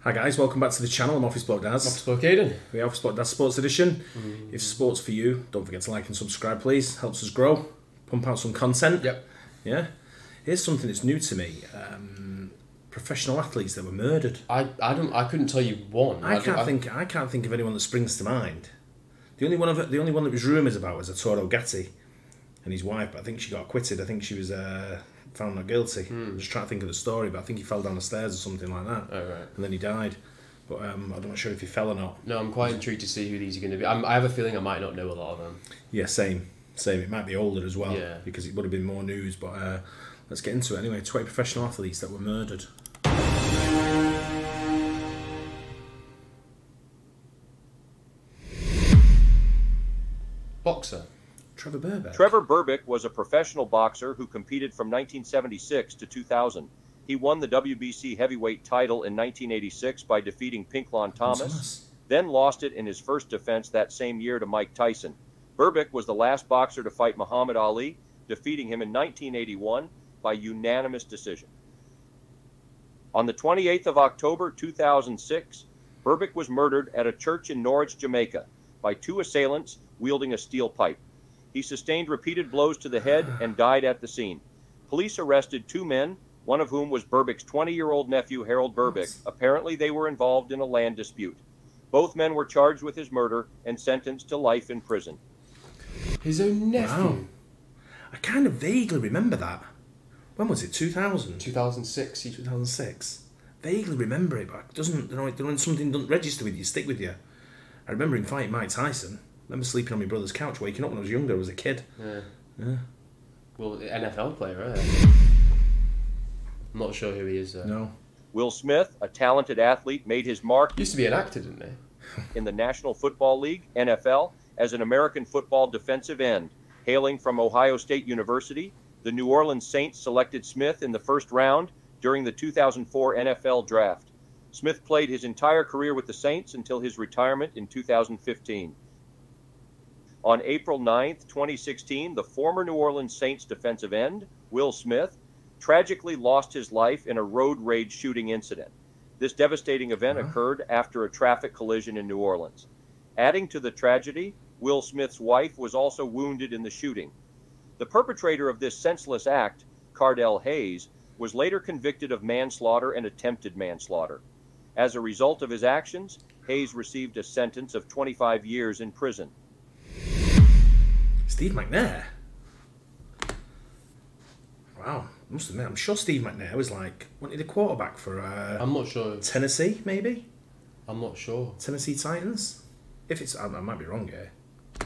Hi guys, welcome back to the channel. I'm Office Bloke Daz. Office Bloke Aidan. We're Office Bloke Daz Sports Edition. If sport's for you, don't forget to like and subscribe, please. Helps us grow, pump out some content. Yep. Yeah. Here's something that's new to me. Professional athletes that were murdered. I couldn't tell you one. I can't think of anyone that springs to mind. The only one that was rumours about was Arturo Gatti and his wife, but I think she got acquitted. I think she was found not guilty. I'm just trying to think of the story, but I think he fell down the stairs or something like that. Oh, right. And then he died. But I'm not sure if he fell or not. No, I'm quite intrigued to see who these are going to be. I have a feeling I might not know a lot of them. Yeah, same. It might be older as well, yeah, because it would have been more news. But let's get into it anyway. 20 professional athletes that were murdered. Boxer. Trevor Berbick. Trevor Berbick was a professional boxer who competed from 1976 to 2000. He won the WBC heavyweight title in 1986 by defeating Pinklon Thomas, then lost it in his first defense that same year to Mike Tyson. Berbick was the last boxer to fight Muhammad Ali, defeating him in 1981 by unanimous decision. On the 28th of October 2006, Berbick was murdered at a church in Norwich, Jamaica, by two assailants wielding a steel pipe. He sustained repeated blows to the head and died at the scene. Police arrested two men, one of whom was Berbick's 20-year-old nephew, Harold Berbick. Apparently, they were involved in a land dispute. Both men were charged with his murder and sentenced to life in prison. His own nephew? Wow. I kind of vaguely remember that. When was it? 2000? 2006. 2006. Vaguely remember it, but when something doesn't register with you, stick with you. I remember him fighting Mike Tyson. I remember sleeping on my brother's couch, waking up when I was younger, as a kid. Yeah. Well, NFL player, right? I'm not sure who he is. No. Will Smith, a talented athlete, made his mark. Used to be an actor, didn't he? In the National Football League, NFL, as an American football defensive end. Hailing from Ohio State University, the New Orleans Saints selected Smith in the first round during the 2004 NFL Draft. Smith played his entire career with the Saints until his retirement in 2015. On April 9, 2016, the former New Orleans Saints defensive end, Will Smith, tragically lost his life in a road rage shooting incident. This devastating event occurred after a traffic collision in New Orleans. Adding to the tragedy, Will Smith's wife was also wounded in the shooting. The perpetrator of this senseless act, Cardell Hayes, was later convicted of manslaughter and attempted manslaughter. As a result of his actions, Hayes received a sentence of 25 years in prison. Steve McNair? Wow. I must admit, I'm sure Steve McNair was wanted a quarterback for I'm not sure. Tennessee, maybe? I'm not sure. Tennessee Titans? If it's, I might be wrong here.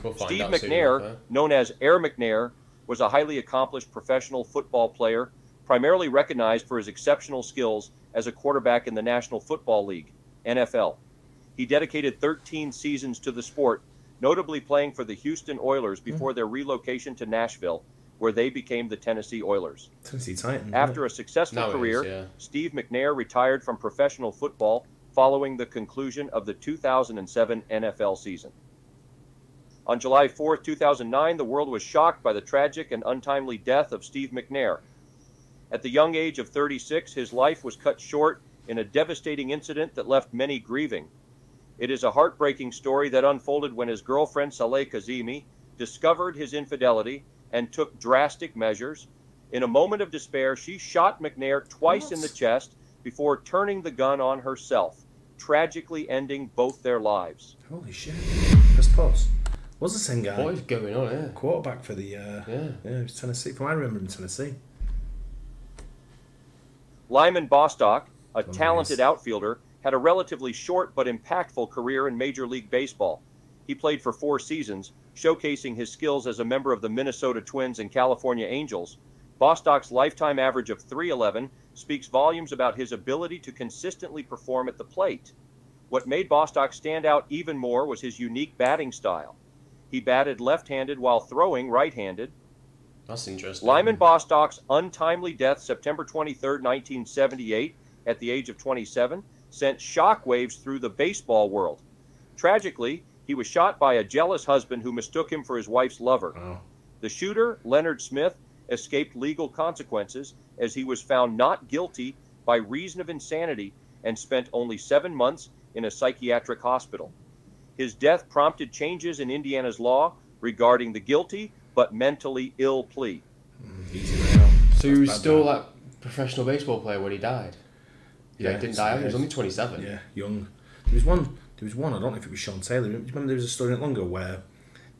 We'll find Steve out McNair, soon, known as Air McNair, was a highly accomplished professional football player, primarily recognized for his exceptional skills as a quarterback in the National Football League, NFL. He dedicated 13 seasons to the sport, notably playing for the Houston Oilers before their relocation to Nashville, where they became the Tennessee Oilers. Tennessee Titans. After a successful career, Steve McNair retired from professional football following the conclusion of the 2007 NFL season. On July 4, 2009, the world was shocked by the tragic and untimely death of Steve McNair. At the young age of 36, his life was cut short in a devastating incident that left many grieving. It is a heartbreaking story that unfolded when his girlfriend, Saleh Kazemi, discovered his infidelity and took drastic measures. In a moment of despair, she shot McNair twice in the chest before turning the gun on herself, tragically ending both their lives. Holy shit. Press pause. Was the same guy? What is going on here? Quarterback for the it was Tennessee. From what I remember in Tennessee. Lyman Bostock, a talented outfielder, had a relatively short but impactful career in Major League Baseball. He played for 4 seasons, showcasing his skills as a member of the Minnesota Twins and California Angels. Bostock's lifetime average of .311 speaks volumes about his ability to consistently perform at the plate. What made Bostock stand out even more was his unique batting style. He batted left-handed while throwing right-handed. That's interesting. Lyman Bostock's untimely death, September 23, 1978, at the age of 27, sent shockwaves through the baseball world. Tragically, he was shot by a jealous husband who mistook him for his wife's lover. Wow. The shooter, Leonard Smith, escaped legal consequences as he was found not guilty by reason of insanity and spent only 7 months in a psychiatric hospital. His death prompted changes in Indiana's law regarding the guilty but mentally ill plea. So he was still like a professional baseball player when he died? Yeah, he didn't die. He was only 27. Yeah, young. There was one, I don't know if it was Sean Taylor. Do you remember there was a story not long ago where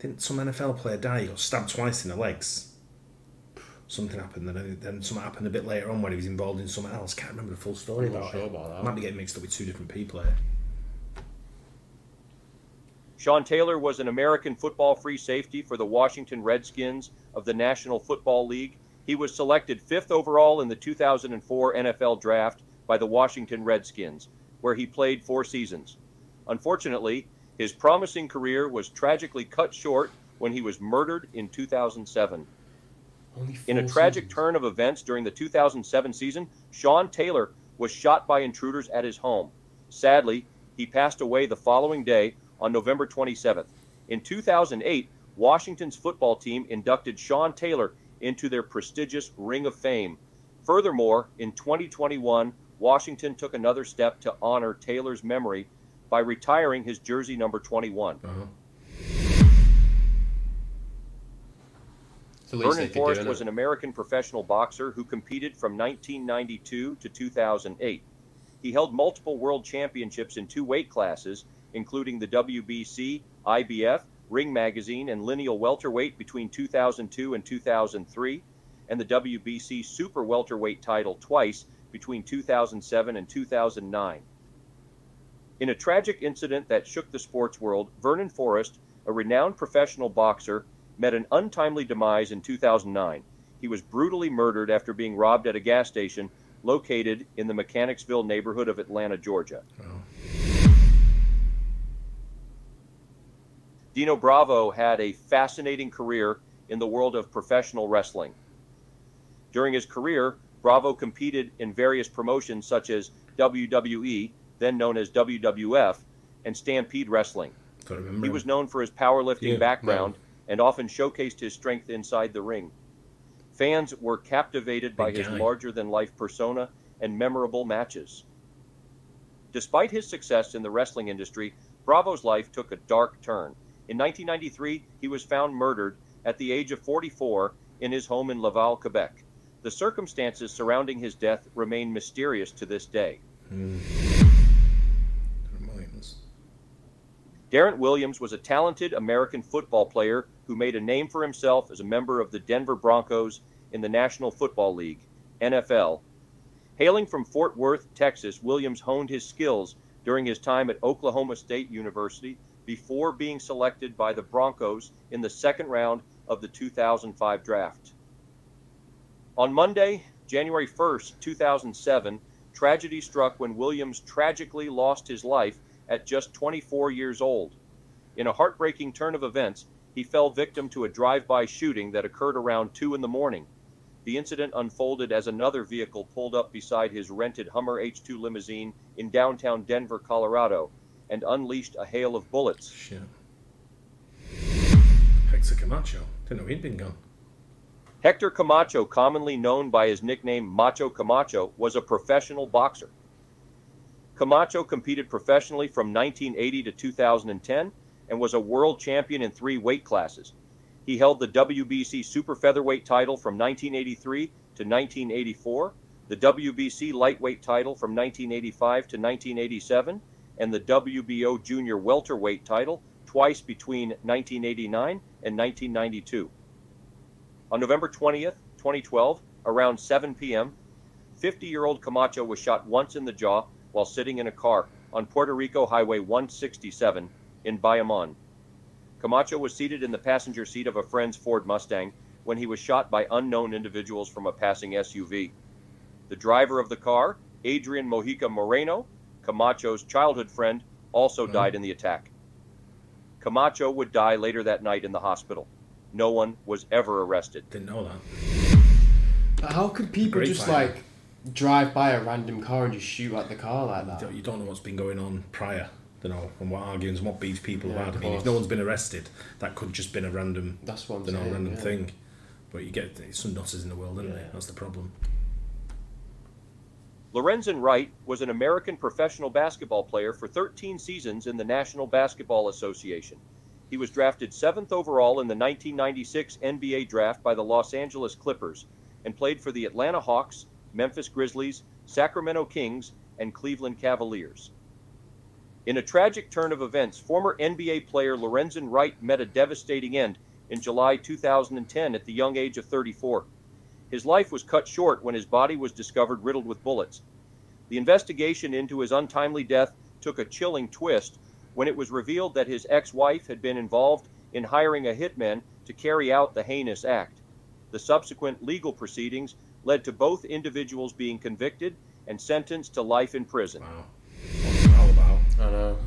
didn't some NFL player die? He got stabbed twice in the legs. Something happened, then something happened a bit later on where he was involved in something else. Can't remember the full story about it. About that. Might be getting mixed up with two different people here. Sean Taylor was an American football free safety for the Washington Redskins of the National Football League. He was selected 5th overall in the 2004 NFL Draft by the Washington Redskins, where he played 4 seasons. Unfortunately, his promising career was tragically cut short when he was murdered in 2007. In a tragic turn of events during the 2007 season, Sean Taylor was shot by intruders at his home. Sadly, he passed away the following day on November 27th. In 2008, Washington's football team inducted Sean Taylor into their prestigious Ring of Fame. Furthermore, in 2021, Washington took another step to honor Taylor's memory by retiring his jersey number 21. Vernon Forrest was an American professional boxer who competed from 1992 to 2008. He held multiple world championships in 2 weight classes, including the WBC, IBF, Ring Magazine, and Lineal Welterweight between 2002 and 2003, and the WBC Super Welterweight title twice between 2007 and 2009. In a tragic incident that shook the sports world, Vernon Forrest, a renowned professional boxer, met an untimely demise in 2009. He was brutally murdered after being robbed at a gas station located in the Mechanicsville neighborhood of Atlanta, Georgia. Dino Bravo had a fascinating career in the world of professional wrestling. During his career, Bravo competed in various promotions such as WWE, then known as WWF, and Stampede Wrestling. He was known for his powerlifting background and often showcased his strength inside the ring. Fans were captivated by his larger-than-life persona and memorable matches. Despite his success in the wrestling industry, Bravo's life took a dark turn. In 1993, he was found murdered at the age of 44 in his home in Laval, Quebec. The circumstances surrounding his death remain mysterious to this day. Garrett Williams was a talented American football player who made a name for himself as a member of the Denver Broncos in the National Football League, NFL. Hailing from Fort Worth, Texas, Williams honed his skills during his time at Oklahoma State University before being selected by the Broncos in the 2nd round of the 2005 draft. On Monday, January 1st, 2007, tragedy struck when Williams tragically lost his life at just 24 years old. In a heartbreaking turn of events, he fell victim to a drive-by shooting that occurred around 2 in the morning. The incident unfolded as another vehicle pulled up beside his rented Hummer H2 limousine in downtown Denver, Colorado, and unleashed a hail of bullets. Shit. Hector Camacho. Didn't know he'd been gone. Hector Camacho, commonly known by his nickname Macho Camacho, was a professional boxer. Camacho competed professionally from 1980 to 2010 and was a world champion in 3 weight classes. He held the WBC Super Featherweight title from 1983 to 1984, the WBC Lightweight title from 1985 to 1987, and the WBO Junior Welterweight title twice between 1989 and 1992. On November 20th, 2012, around 7 p.m., 50-year-old Camacho was shot once in the jaw while sitting in a car on Puerto Rico Highway 167 in Bayamon. Camacho was seated in the passenger seat of a friend's Ford Mustang when he was shot by unknown individuals from a passing SUV. The driver of the car, Adrian Mojica Moreno, Camacho's childhood friend, also died in the attack. Camacho would die later that night in the hospital. No one was ever arrested. Didn't know that. But how could people just like drive by a random car and just shoot at the car like that? You don't know what's been going on prior, you know, and what arguments and what beefs people have had. I mean, if no one's been arrested, that could just been a random, random thing. But you get some nutters in the world, isn't there? That's the problem. Lorenzen Wright was an American professional basketball player for 13 seasons in the National Basketball Association. He was drafted 7th overall in the 1996 NBA draft by the Los Angeles Clippers and played for the Atlanta Hawks, Memphis Grizzlies, Sacramento Kings, and Cleveland Cavaliers. In a tragic turn of events, former NBA player Lorenzen Wright met a devastating end in July 2010 at the young age of 34. His life was cut short when his body was discovered riddled with bullets. The investigation into his untimely death took a chilling twist when it was revealed that his ex-wife had been involved in hiring a hitman to carry out the heinous act. The subsequent legal proceedings led to both individuals being convicted and sentenced to life in prison. Wow. What's it all about? I know.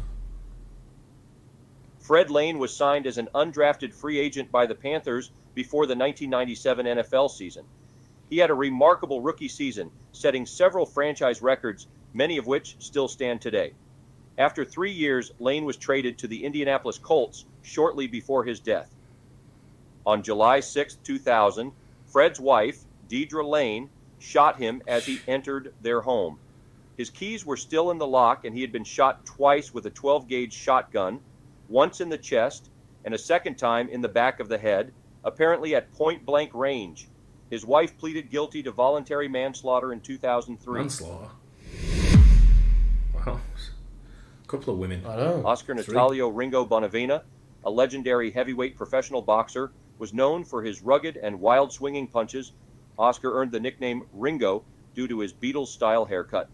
Fred Lane was signed as an undrafted free agent by the Panthers before the 1997 NFL season. He had a remarkable rookie season, setting several franchise records, many of which still stand today. After 3 years, Lane was traded to the Indianapolis Colts shortly before his death. On July 6, 2000, Fred's wife, Deidre Lane, shot him as he entered their home. His keys were still in the lock, and he had been shot twice with a 12-gauge shotgun, once in the chest and a second time in the back of the head, apparently at point-blank range. His wife pleaded guilty to voluntary manslaughter in 2003. Manslaughter? Wow. A couple of women. I know. Oscar Natalio Ringo Bonavina, a legendary heavyweight professional boxer, was known for his rugged and wild swinging punches. Oscar earned the nickname Ringo due to his Beatles-style haircut.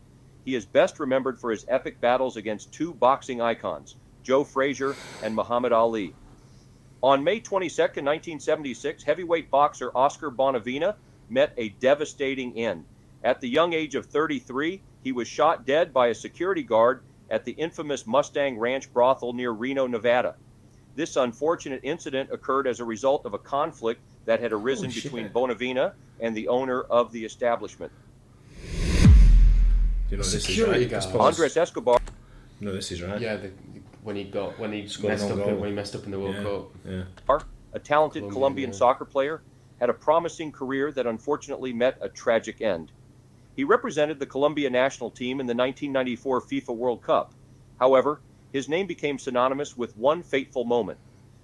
He is best remembered for his epic battles against two boxing icons, Joe Frazier and Muhammad Ali. On May 22, 1976, heavyweight boxer Oscar Bonavina met a devastating end. At the young age of 33, he was shot dead by a security guard at the infamous Mustang Ranch brothel near Reno, Nevada. This unfortunate incident occurred as a result of a conflict that had arisen between Bonavina and the owner of the establishment. You know, this Security is right. guard. Andres Escobar. No, this is right. Yeah, when he messed up in the World Cup. Yeah. A talented Colombian soccer player, had a promising career that unfortunately met a tragic end. He represented the Colombia national team in the 1994 FIFA World Cup. However, his name became synonymous with one fateful moment.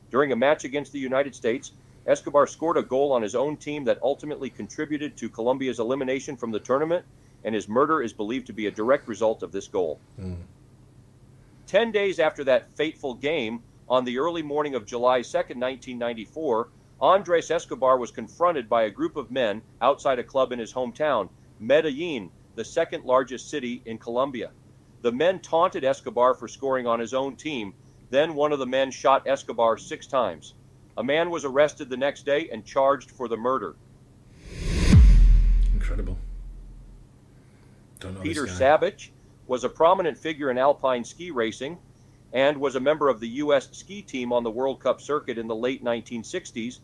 During a match against the United States, Escobar scored a goal on his own team that ultimately contributed to Colombia's elimination from the tournament, and his murder is believed to be a direct result of this goal. 10 days after that fateful game, on the early morning of July 2, 1994, Andres Escobar was confronted by a group of men outside a club in his hometown, Medellin, the second largest city in Colombia. The men taunted Escobar for scoring on his own team. Then one of the men shot Escobar 6 times. A man was arrested the next day and charged for the murder. Incredible. Don't know Peter this guy. Savage was a prominent figure in alpine ski racing and was a member of the U.S. ski team on the World Cup circuit in the late 1960s.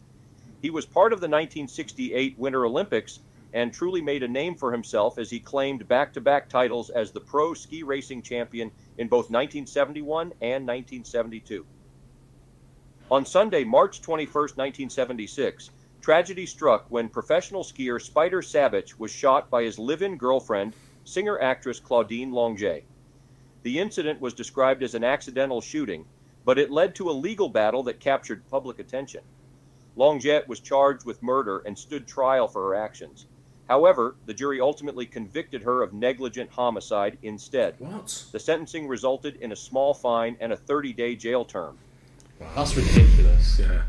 He was part of the 1968 Winter Olympics and truly made a name for himself as he claimed back-to-back titles as the pro ski racing champion in both 1971 and 1972. On Sunday, March 21, 1976, tragedy struck when professional skier Spider Savage was shot by his live-in girlfriend, singer-actress Claudine Longet. The incident was described as an accidental shooting, but it led to a legal battle that captured public attention. Longet was charged with murder and stood trial for her actions. However, the jury ultimately convicted her of negligent homicide instead. What? The sentencing resulted in a small fine and a 30-day jail term. Wow. That's ridiculous. Yeah.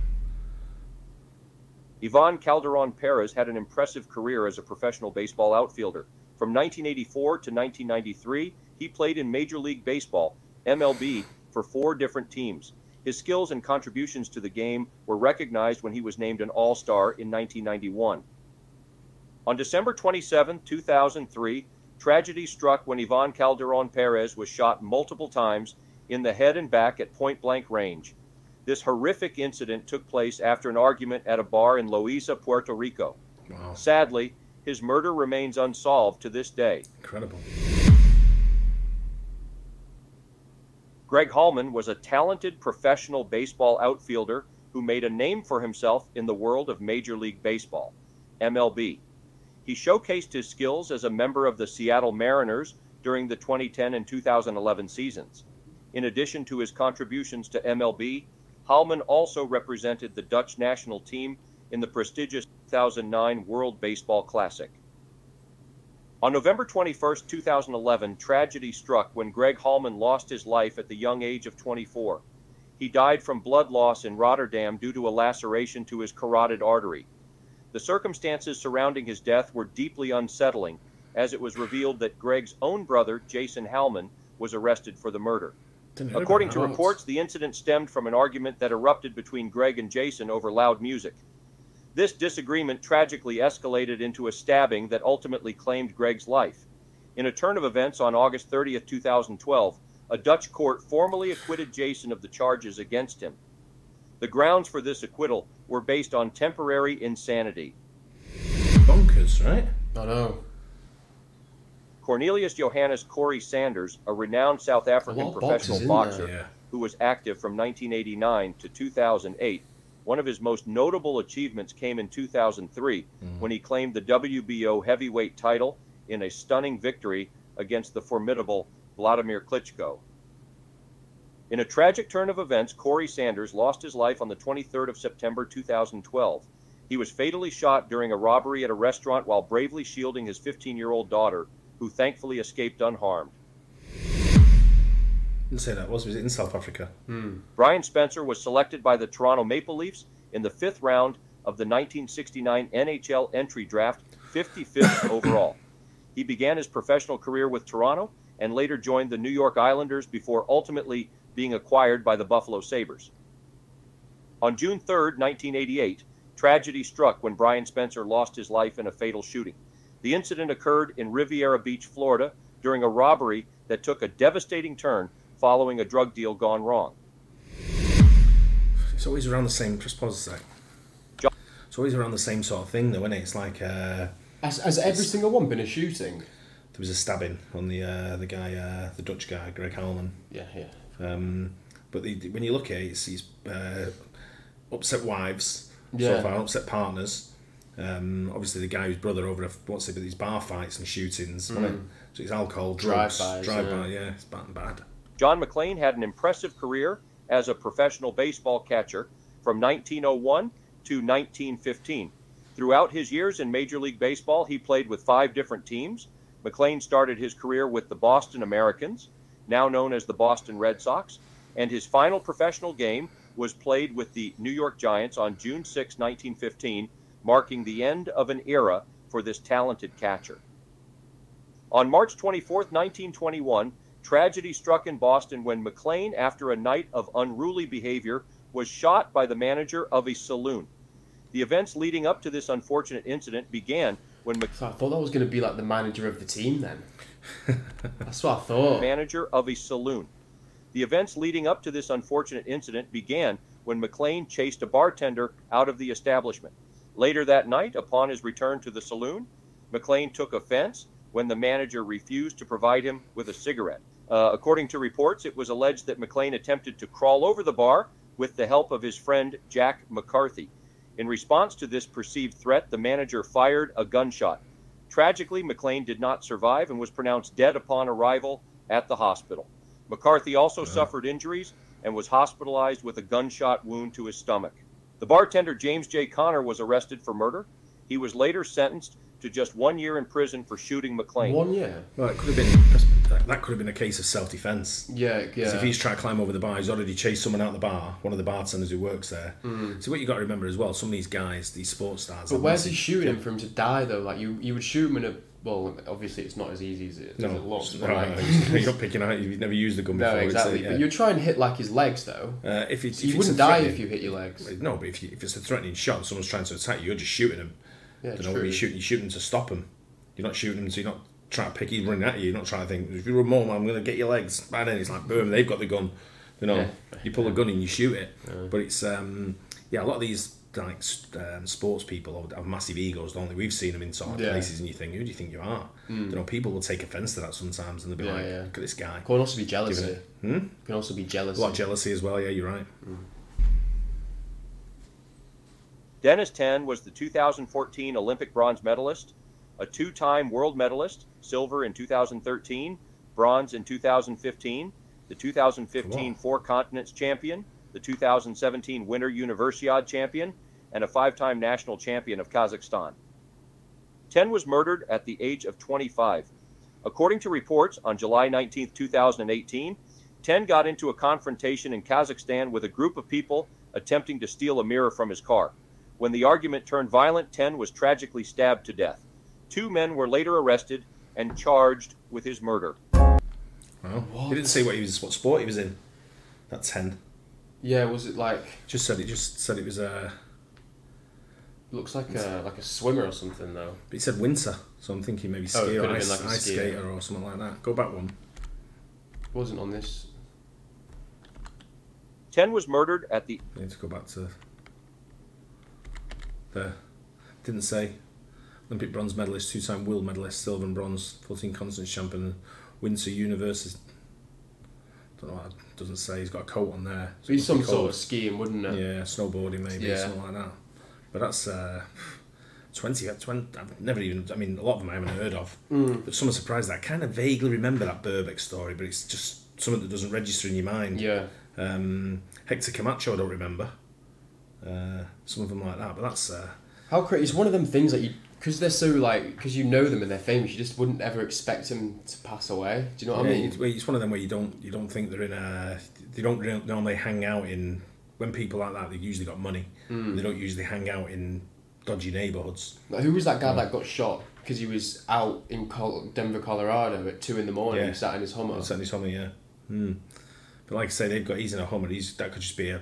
Yvonne Calderon Perez had an impressive career as a professional baseball outfielder. From 1984 to 1993, he played in Major League Baseball, MLB, for 4 different teams. His skills and contributions to the game were recognized when he was named an All-Star in 1991. On December 27, 2003, tragedy struck when Yvonne Calderon Perez was shot multiple times in the head and back at point-blank range. This horrific incident took place after an argument at a bar in Loíza, Puerto Rico. Wow. Sadly, his murder remains unsolved to this day. Incredible. Greg Hallman was a talented professional baseball outfielder who made a name for himself in the world of Major League Baseball, MLB. He showcased his skills as a member of the Seattle Mariners during the 2010 and 2011 seasons. In addition to his contributions to MLB, Hallman also represented the Dutch national team in the prestigious 2009 World Baseball Classic. On November 21, 2011, tragedy struck when Greg Hallman lost his life at the young age of 24. He died from blood loss in Rotterdam due to a laceration to his carotid artery. The circumstances surrounding his death were deeply unsettling, as it was revealed that Greg's own brother, Jason Hallman, was arrested for the murder. According to reports, the incident stemmed from an argument that erupted between Greg and Jason over loud music. This disagreement tragically escalated into a stabbing that ultimately claimed Greg's life. In a turn of events on August 30, 2012, a Dutch court formally acquitted Jason of the charges against him. The grounds for this acquittal were based on temporary insanity. Bonkers, right? I know. Cornelius Johannes Corey Sanders, a renowned South African professional boxer who was active from 1989 to 2008, one of his most notable achievements came in 2003 when he claimed the WBO heavyweight title in a stunning victory against the formidable Vladimir Klitschko. In a tragic turn of events, Corey Sanders lost his life on the 23rd of September 2012. He was fatally shot during a robbery at a restaurant while bravely shielding his 15-year-old daughter, who thankfully escaped unharmed. Didn't say that was it in South Africa? Brian Spencer was selected by the Toronto Maple Leafs in the 5th round of the 1969 NHL entry draft, 55th overall. He began his professional career with Toronto and later joined the New York Islanders before ultimately being acquired by the Buffalo Sabres. On June 3, 1988, tragedy struck when Brian Spencer lost his life in a fatal shooting. The incident occurred in Riviera Beach, Florida, during a robbery that took a devastating turn following a drug deal gone wrong. It's always around the same. Just pause a sec. It's always around the same sort of thing, though, isn't it? It's like has every single one been a shooting? There was a stabbing on the guy, the Dutch guy, Greg Hallman. Yeah. But when you look at it, it's upset wives, Yeah. so far, upset partners. Obviously, the guy whose brother over these bar fights and shootings. So it's alcohol, drugs, drive-by. Yeah, it's bad. John McLean had an impressive career as a professional baseball catcher from 1901 to 1915. Throughout his years in Major League Baseball, he played with 5 different teams. McLean started his career with the Boston Americans, now known as the Boston Red Sox, and his final professional game was played with the New York Giants on June 6, 1915, marking the end of an era for this talented catcher. On March 24, 1921, tragedy struck in Boston when McLean, after a night of unruly behavior, was shot by the manager of a saloon. The events leading up to this unfortunate incident began when So I thought that was going to be like the manager of the team then. That's what I thought. Manager of a saloon. The events leading up to this unfortunate incident began when McLean chased a bartender out of the establishment. Later that night, upon his return to the saloon, McLean took offense when the manager refused to provide him with a cigarette. According to reports, it was alleged that McLean attempted to crawl over the bar with the help of his friend Jack McCarthy. In response to this perceived threat, the manager fired a gunshot. Tragically, McLean did not survive and was pronounced dead upon arrival at the hospital. McCarthy also suffered injuries and was hospitalized with a gunshot wound to his stomach. The bartender James J. Connor was arrested for murder. He was later sentenced to just 1 year in prison for shooting McLean. 1 year? Well, that could have been a case of self-defence. Yeah. So if he's trying to climb over the bar, he's already chased someone out the bar, one of the bartenders who works there. So what you got to remember as well, some of these guys, these sports stars... But where's he shooting him for him to die, though? Like, you would shoot him in a... Well, obviously it's not as easy as it looks. But you're not picking out, you've never used the gun before. No, exactly. But you try and hit, like, his legs, though. If you wouldn't die if you hit your legs. No, but if it's a threatening shot and someone's trying to attack you, you're just shooting them. Yeah, true. You're shooting to stop them. You're not shooting them, so you're not trying to pick, he's running at you, you're not trying to think, if you're a mom, I'm going to get your legs. And then it's like, boom, they've got the gun. You pull a gun and you shoot it. But it's, a lot of these like sports people have massive egos, don't they? We've seen them in sort of places and you think, who do you think you are? People will take offence to that sometimes and they'll be look at this guy. Can also be jealousy. Can also be jealousy. A lot of jealousy as well, yeah, you're right. Dennis Ten was the 2014 Olympic bronze medalist, a two-time world medalist, silver in 2013, bronze in 2015, the 2015 Four Continents champion, the 2017 Winter Universiade champion, and a five-time national champion of Kazakhstan. Ten was murdered at the age of 25. According to reports, on July 19, 2018, Ten got into a confrontation in Kazakhstan with a group of people attempting to steal a mirror from his car. When the argument turned violent, Ten was tragically stabbed to death. 2 men were later arrested and charged with his murder. Well, he didn't say what sport he was in. That 10. Yeah, was it like? Just said it was a. Looks like a swimmer or something though. But he said winter, so I'm thinking maybe ski or ice skater or something like that. Go back one. It wasn't on this. Ten was murdered at the. I need to go back to. There. Didn't say. Olympic bronze medalist, 2-time world medalist, silver and bronze, 14 continents champion, Winter University. Don't know what it doesn't say. He's got a coat on there. So he's some sort of skiing, wouldn't it? Yeah, snowboarding maybe, something like that. But that's 20. I've never even. I mean, a lot of them I haven't heard of. But some are surprised that I kind of vaguely remember that Berbick story, but it's just something that doesn't register in your mind. Yeah. Hector Camacho, I don't remember. Some of them like that, but that's. How crazy! It's one of them things that you. Because they're so because you know them and they're famous, you just wouldn't ever expect them to pass away. Do you know what I mean? It's one of them where you don't think they're in a. They don't normally hang out in. When people like that, they've usually got money. They don't usually hang out in dodgy neighbourhoods. Like, who was that guy that got shot because he was out in Denver, Colorado at 2 a.m. and sat in his Hummer? Sat in his Hummer, yeah. But like I say, he's in a Hummer. That could just be a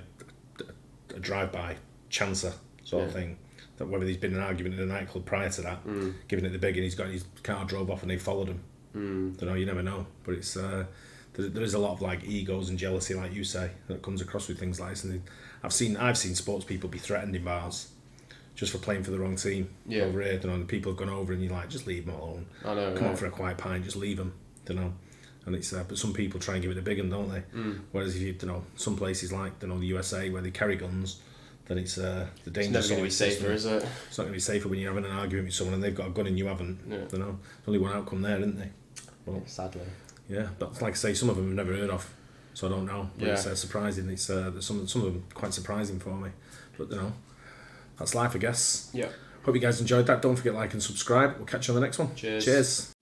drive-by chancer sort of thing. That whether there's been an argument in a nightclub prior to that, giving it the big, and he's got his car drove off and they followed him. Don't know, you never know. But it's there is a lot of like egos and jealousy, like you say, that comes across with things like this. And I've seen sports people be threatened in bars just for playing for the wrong team over here. And people have gone over and you're like, just leave them alone. I know. Come on for a quiet pint, just leave them. Don't know. And it's but some people try and give it a big one, don't they? Whereas if you some places like the USA where they carry guns. Then it's the danger. It's never going to be safer, is it? It's not going to be safer when you're having an argument with someone and they've got a gun and you haven't. Yeah. There's only one outcome there, isn't there? Well, sadly. Yeah, but like I say, some of them I've never heard of, so I don't know. But it's surprising. It's some of them quite surprising for me. But that's life, I guess. Yeah. Hope you guys enjoyed that. Don't forget to like and subscribe. We'll catch you on the next one. Cheers. Cheers.